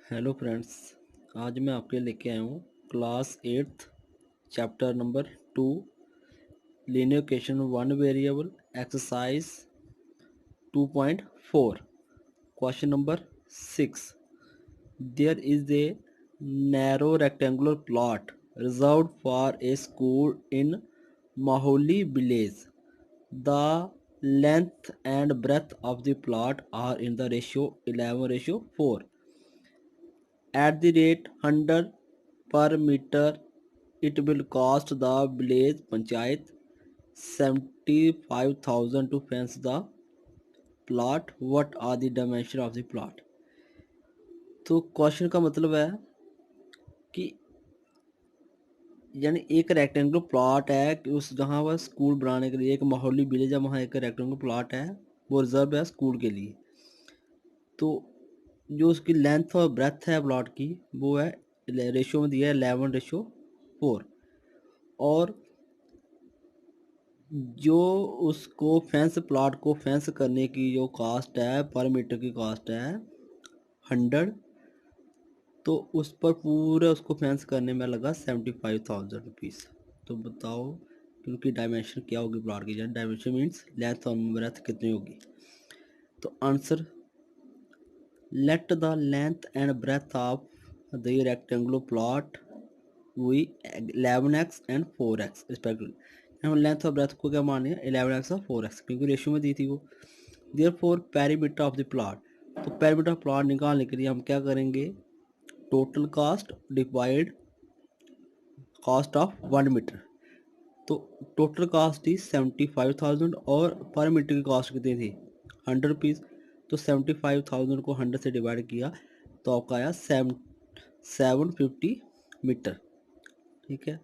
Hello friends. आज मैं आपके लिए लेके आया हूँ class 8th chapter number 2 linear equation one variable exercise 2.4 question number 6। There is a narrow rectangular plot reserved for a school in Maholi village. The length and breadth of the plot are in the ratio 11:4. At the rate 100 per meter, it will cost the village panchayat 75,000 to fence the plot. What are the dimension of the plot? तो question का मतलब है कि यानी एक rectangular plot है कि उस जहाँ वह स्कूल बनाने के लिए एक माहौली विलेज है, वहाँ एक रेक्टेंगुलर प्लॉट है, वो रिजर्व है स्कूल के लिए। तो जो उसकी लेंथ और ब्रेथ है प्लॉट की वो है रेशियो में दिया है 11:4। और जो उसको फेंस प्लॉट को फेंस करने की जो कास्ट है पर मीटर की कास्ट है 100, तो उस पर पूरा उसको फेंस करने में लगा 75,000 रुपीज़। तो बताओ कि उनकी डायमेंशन क्या होगी प्लॉट की, डायमेंशन मीन्स लेंथ और ब्रेथ कितनी होगी। तो answer, let the length and breadth of the rectangular plot be 11x and 4x respectively. हम लेंथ और ब्रेथ को क्या माने 11x और 4x क्योंकि रेशियो में दी थी वो। Therefore perimeter of the plot, तो पेरीमीटर ऑफ प्लॉट निकालने के लिए हम क्या करेंगे, total cost divide cost of 1 metre. तो टोटल कास्ट थी 75,000 और पर मीटर की कास्ट कितनी थी 100 रुपीज़। तो 75,000 को 100 से डिवाइड किया तो आपका आया 750 मीटर। ठीक है।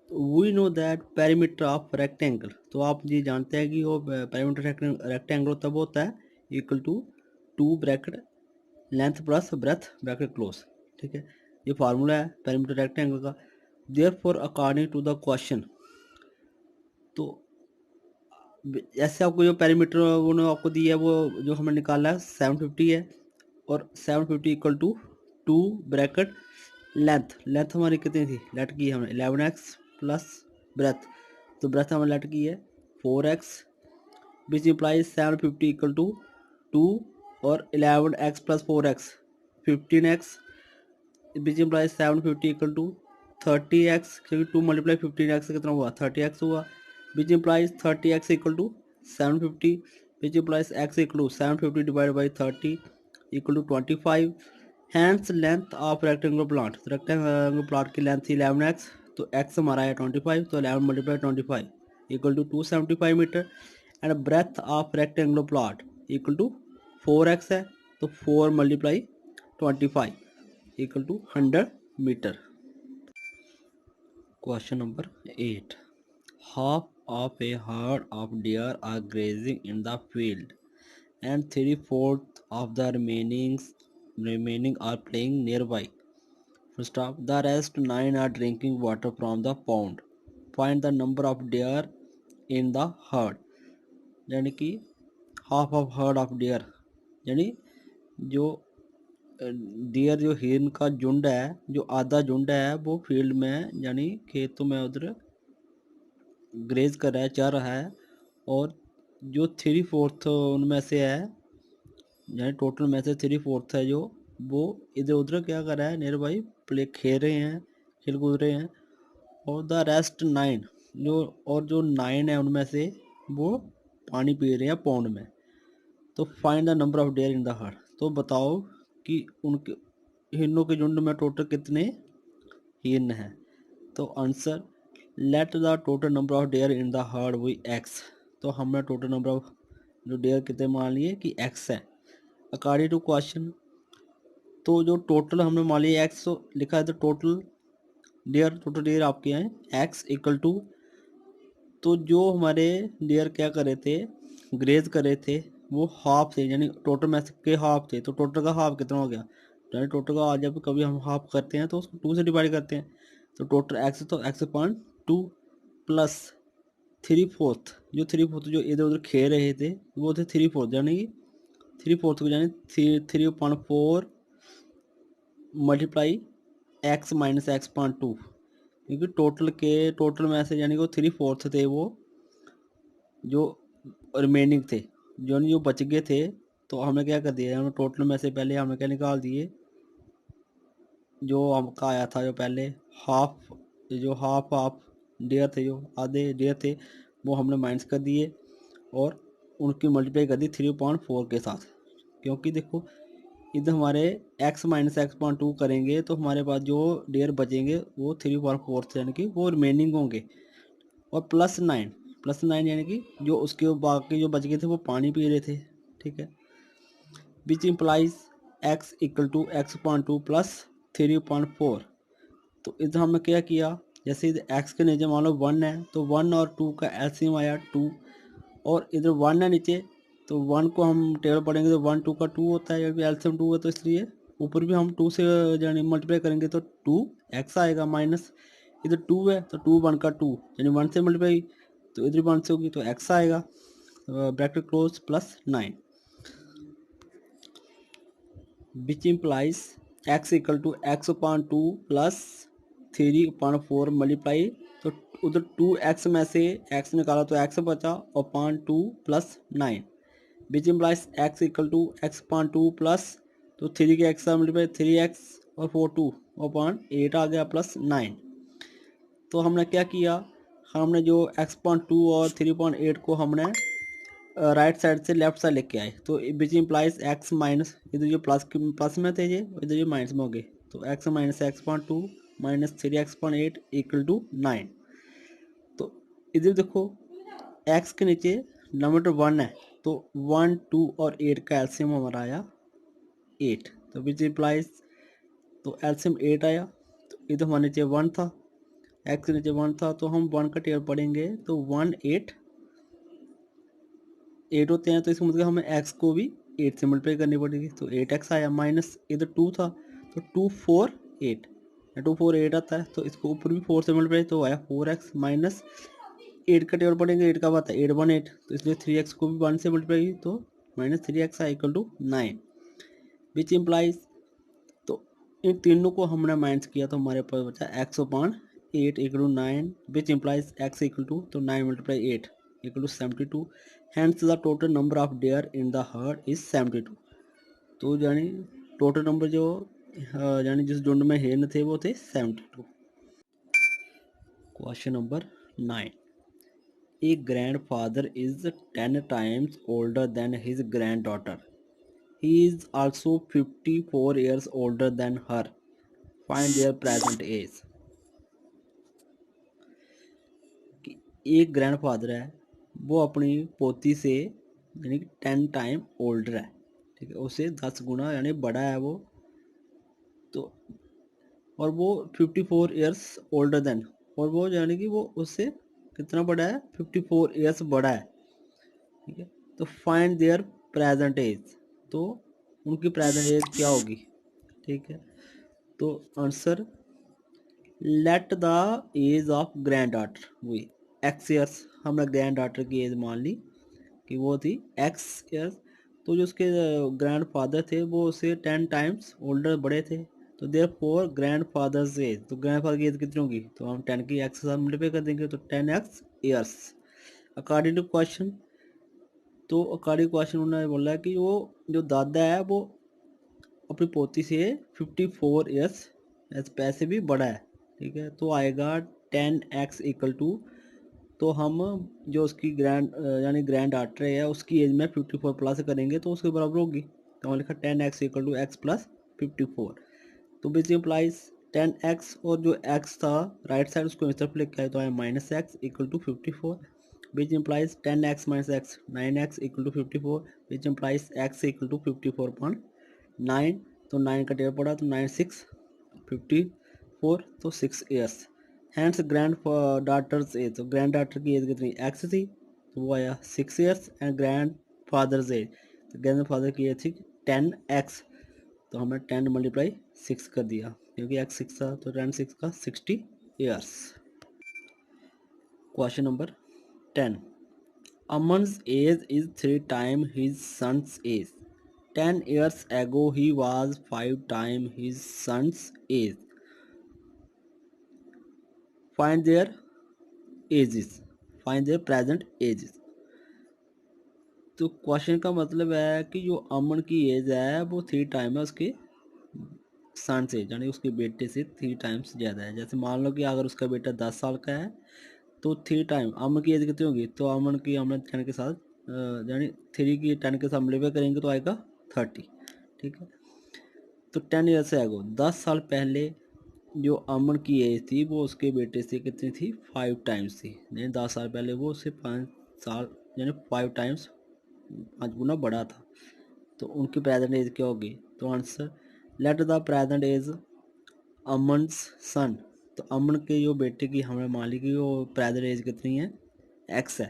We know that perimeter of rectangle, तो आप ये जानते हैं कि वो पेरीमीटर रेक्टेंगल तब होता है equal to 2 bracket length plus breadth bracket close. ठीक है, ये फार्मूला है पेरीमीटर रेक्टेंगल का। Therefore according to the question, तो ऐसे आपको जो पेरीमीटर उन्होंने आपको दिया है वो जो हमें निकाला है 750 है, और 750 इक्वल टू 2 ब्रैकेट लेंथ हमारी कितनी थी लेट की हमने 11x प्लस ब्रेथ, तो ब्रेथ हमने लेट की है 4x which implies 750 equal to 2 और 11x plus 4x 15x which implies 750 equal to 30x, क्योंकि 2 मल्टीप्लाई 15x कितना हुआ 30x हुआ, which implies 30x equal to 750 which implies x equal to 750 divide by 30 equal to 25। Hence length of rectangular plot, rectangular plot की length थी 11x, तो x हमारा है 25, तो 11 multiply 25 equal to 275 metre. And breadth of rectangular plot equal to 4x है, तो 4 multiply 25 equal to 100 metre. Question number 8। Half of a herd of deer are grazing in the field, and 3/4 of the remaining are playing nearby. First off, the rest 9 are drinking water from the pond. Find the number of deer in the herd. यानी कि half of heard of dear, यानी जो dear जो हिरन का झुंड है, जो आधा झुंड है वो फील्ड में यानी खेतों में उधर ग्रेज कर रहा है, चल रहा है, और जो 3/4 उनमें से है यानी टोटल में से 3/4 है जो वो इधर उधर क्या कर रहा है नियर बाई प्ले खेल रहे हैं, खेल कूद रहे हैं। और द रेस्ट 9 जो 9 है उनमें से वो पानी पी रहे हैं पौंड में। तो find the number of deer in the herd, तो बताओ कि उनके हिरनों के झुंड में टोटल कितने हिरन हैं। तो answer, let the total number of deer in the herd be x, तो हमने टोटल नंबर ऑफ जो डेयर कितने मान लिए कि एक्स है अकॉर्डिंग टू क्वेश्चन। तो जो टोटल हमने मान लिया एक्स, तो लिखा है तो टोटल डेयर आपके हैं एक्स इक्वल टू, तो जो हमारे डेयर क्या कर रहे थे ग्रेज कर रहे थे वो हाफ थे, यानी टोटल में के हाफ थे, तो टोटल का हाफ कितना हो गया, यानी टोटल का जब कभी हम हाफ करते हैं तो उसको 2 से डिवाइड करते हैं, तो टोटल एक्स, तो x/2 प्लस 3/4, जो 3/4 जो इधर उधर खेल रहे थे वो थे 3/4, यानी 3/4 को यानी 3/4 multiply x minus x point to, क्योंकि टोटल में से यानी कि वो 3/4 थे वो जो रिमेनिंग थे, जो बच गए थे। तो हमने क्या कर दिया, हमने टोटल में से पहले हमने क्या निकाल दिए, जो हमका आया था जो पहले हाफ, जो हाफ डेयर थे, जो आधे डेयर थे, वो हमने माइनस कर दिए और उनकी मल्टीप्लाई कर दी 3/4 के साथ। क्योंकि देखो इधर हमारे x minus x point to करेंगे तो हमारे पास जो डेयर बचेंगे वो 3/4 यानी कि वो रिमेनिंग होंगे, और +9 यानी कि जो उसके बाकी जो बच गए थे वो पानी पी रहे थे। ठीक है, which implies x equal to x point two plus 3/4। तो इधर हमने क्या किया, जैसे इधर x के नीचे मान लो 1 है तो 1 और 2 का एलसीएम आया 2, और इधर 1 है नीचे तो 1 को हम टेबल पढ़ेंगे तो 1 2 का 2 होता है, क्योंकि एलसीएम 2 है तो इसलिए ऊपर भी हम 2 से यानी मल्टीप्लाई करेंगे तो 2x आएगा, माइनस इधर 2 है तो 2 1 का 2 यानी 1 से मल्टीप्लाई तो इधर 1 से होगी तो x आएगा, bracket close +9, which implies x equal to x upon 2 plus 3/4 multiply. तो उधर 2x में से x निकाला तो x बचा upon 2 +9, which implies x equal to x upon 2 plus, तो 3 के x मल्टीप्लाई 3x और 4 2 अपॉन 8 आ गया +9। तो हमने क्या किया, हमने जो x.2 और 3.8 को हमने राइट साइड से लेफ्ट साइड लेके आए, तो विच इम्प्लाइज x माइनस, इधर जो प्लस में थे ये, इधर जो माइनस में हो गए, तो x minus x.2 minus 3x.8 equal to 9। तो इधर देखो x के नीचे नंबर 1 है तो 1 2 और 8 का एलसीएम हमारा आया 8, तो विच इम्प्लाइज तो एलसीएम 8 आया। तो इधर हमारे नीचे 1 था, x के नीचे 1 था तो हम 1 का टेबल पढ़ेंगे तो 1 8 होते हैं, तो इसका मतलब हमें x को भी 8 से मल्टीप्लाई करनी पड़ेगी, तो 8x आया, माइनस इधर 2 था तो 2 4 8, 2 4 8 आता है तो इसको ऊपर भी 4 से मल्टीप्लाई तो आया 4x, माइनस 8 का टेबल पढ़ेंगे 8 का बात है 8 1 8, तो इसलिए 3x को भी 1 से मल्टीप्लाई तो -3x equal to 9, which implies. तो इन तीनों को हमने माइनस किया तो हमारे पास बचा x/8 equal to 9, which implies x equal to तो 9 × 8 equal to 72, hence the total number of deer in the herd is 72। तो यानी टोटल नंबर जो यानी जिस झुंड में हेन थे वो थे 72। Question number 9, A grandfather is 10 times older than his granddaughter. He is also 54 years older than her. Find their present age. कि एक ग्रैंडफादर है वो अपनी पोती से यानी कि 10 टाइम ओल्डर है, ठीक है, उससे 10 गुना यानी बड़ा है वो, तो और वो 54 ईयर्स ओल्डर देन, और वो यानी कि वो उससे कितना बड़ा है, 54 ईयर्स बड़ा है, ठीक है। तो फाइंड देयर प्रेजेंट एज, तो उनकी प्रेजेंट एज क्या होगी, ठीक है। तो answer, let the age of granddaughter हुई एक्स ईयर्स, हमने ग्रैंड डॉटर की एज मान ली कि वो थी एक्स ईयर्स, तो जो उसके ग्रैंड फादर थे वो उससे 10 टाइम्स ओल्डर बड़े थे, तो therefore grandfather's age, तो ग्रैंड फादर की एज कितनी होगी, तो हम 10 की एक्स के साथ मल्टीप्लाई कर देंगे तो 10x years according to question. तो अकॉर्डिंग क्वेश्चन उन्होंने बोला कि वो जो दादा है वो अपनी पोती से 54 ईयर्स पैसे भी बड़ा है, ठीक है। तो आएगा 10x इक्वल टू, तो हम जो उसकी यानी ग्रैंड डॉटर है उसकी एज में 54 प्लस करेंगे तो उसके बराबर होगी, तो हमने लिखा 10x equal to x plus 54, तो विच इम्प्लाइज 10x और जो x था राइट साइड उसको इस तरफ लेके आए तो आया -x equal to 54, which implies 10x minus x 9x equal to 54, which implies x equal to 54.9, तो 9 का टेबल पड़ा तो 9 6 54, तो 6 years. Hands grand daughters as, तो ग्रैंड डॉटर की एज कितनी एक्स थी तो वो आया 6 years, and grand fathers age, तो ग्रैंड फादर की एज थी 10x, तो हमने 10 मल्टीप्लाई 6 कर दिया क्योंकि x 6 था तो 10 6 का 60 years. Question number 10, Aman's age is 3 time his son's age, 10 years ago he was 5 times his son's age. Find their ages. Find their present ages. तो क्वेश्चन का मतलब है कि जो अमन की एज है वो 3 टाइम है उसके सन से, यानी उसके बेटे से 3 टाइम्स ज़्यादा है। जैसे मान लो कि अगर उसका बेटा 10 साल का है तो 3 टाइम अमन की एज कितनी होगी, तो अमन की हमने 10 के साथ यानी 3 की 10 के साथ मल्टीप्लाई करेंगे तो आएगा 30। ठीक है, तो 10 ईयर से आगो 10 साल पहले जो अमन की एज थी वो उसके बेटे से कितनी थी, 5 टाइम्स थी। यानी 10 साल पहले वो उससे 5 साल यानी 5 टाइम्स 5 गुना बड़ा था। तो उनकी प्रेजेंट एज क्या होगी, तो answer let the present age Aman's son. तो अमन के जो बेटे की हमें मान ली कि वो प्रेजेंट एज कितनी है, एक्स है।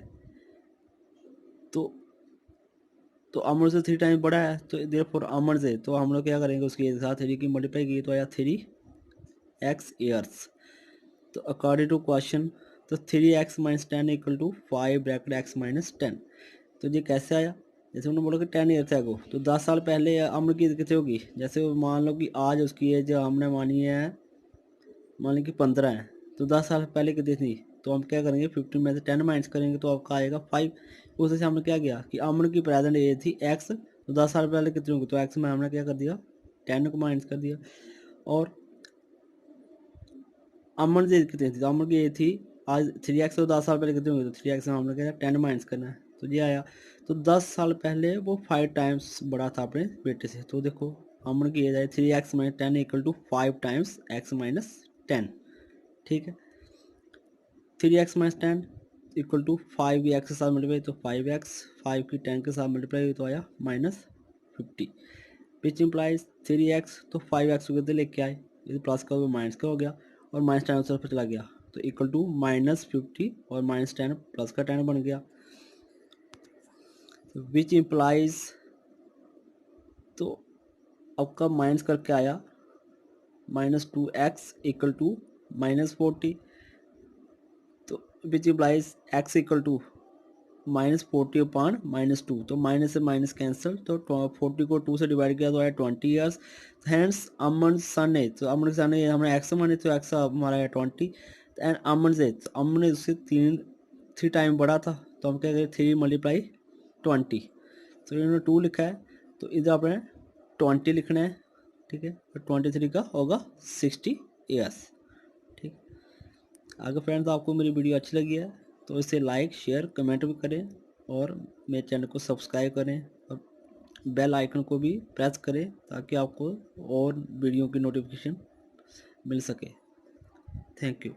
तो अमन से 3 टाइम बड़ा है, तो देयरफॉर अमन से तो हम लोग क्या करेंगे, उसकी एज के साथ 3 की मल्टीप्लाई की तो आया 3x ईयर्स। तो अकॉर्डिंग टू क्वेश्चन तो 3x minus 10 equal to 5 bracket x minus 10। तो ये कैसे आया, जैसे उन्होंने बोला कि 10 ईयर अगो, तो 10 साल पहले अमन की एज कितनी होगी। जैसे मान लो कि आज उसकी एज हमने मानी है, मान ली कि 15 है, तो 10 साल पहले कितनी थी, तो हम क्या करेंगे 15 में से 10 माइनस करेंगे तो आपका आएगा 5। उसी से हमने क्या किया कि अमन की प्रेजेंट एज थी x, तो 10 साल पहले कितनी होगी, तो x में हमने क्या कर दिया 10 को माइनस कर दिया। और अमन की एज कितनी थी, तो अमन की एज थी आज 3x, तो 10 साल पहले कितनी होगी, तो 3x में हमने क्या 10 माइनस करना है, तो ये आया। तो 10 साल पहले वो 5 टाइम्स बड़ा था अपने बेटे से। तो देखो अमन की एज आई 3x minus 10 equal to 5 times x minus 10। ठीक है, 3x minus 10 equal to 5x के साथ मल्टीप्लाई तो 5x, 5 की 10 के साथ मल्टीप्लाई तो आया -50, विच इम्प्लाइज 3x, तो 5x को कितने लेके आए, ये प्लस का माइनस का हो गया और माइनस 10 उस पर चला गया, तो इक्वल टू -50 और -10 प्लस का 10 बन गया। विच इम्प्लाइज, तो आपका माइनस करके आया -2x इक्वल टू -40, तो which implies x equal to -40 upon -2, तो माइनस से माइनस कैंसिल, तो 40 को 2 से डिवाइड किया तो आया 20 ईयर्स। हैंस अमन सन एज, तो अमन सन एज हमने एक्स माने तो एक्स हमारा है 20, एंड अमन एज, तो अमन उससे 3 टाइम बड़ा था, तो हम क्या करें 3 मल्टीप्लाई 20, तो इन्होंने 2 लिखा है तो इधर आपने 20 लिखना है। ठीक है, तो 23 का होगा 60 ईयर्स। ठीक, अगर फ्रेंड्स आपको मेरी वीडियो अच्छी लगी है तो इसे लाइक शेयर कमेंट भी करें और मेरे चैनल को सब्सक्राइब करें और बेल आइकन को भी प्रेस करें ताकि आपको और वीडियो की नोटिफिकेशन मिल सके। Thank you.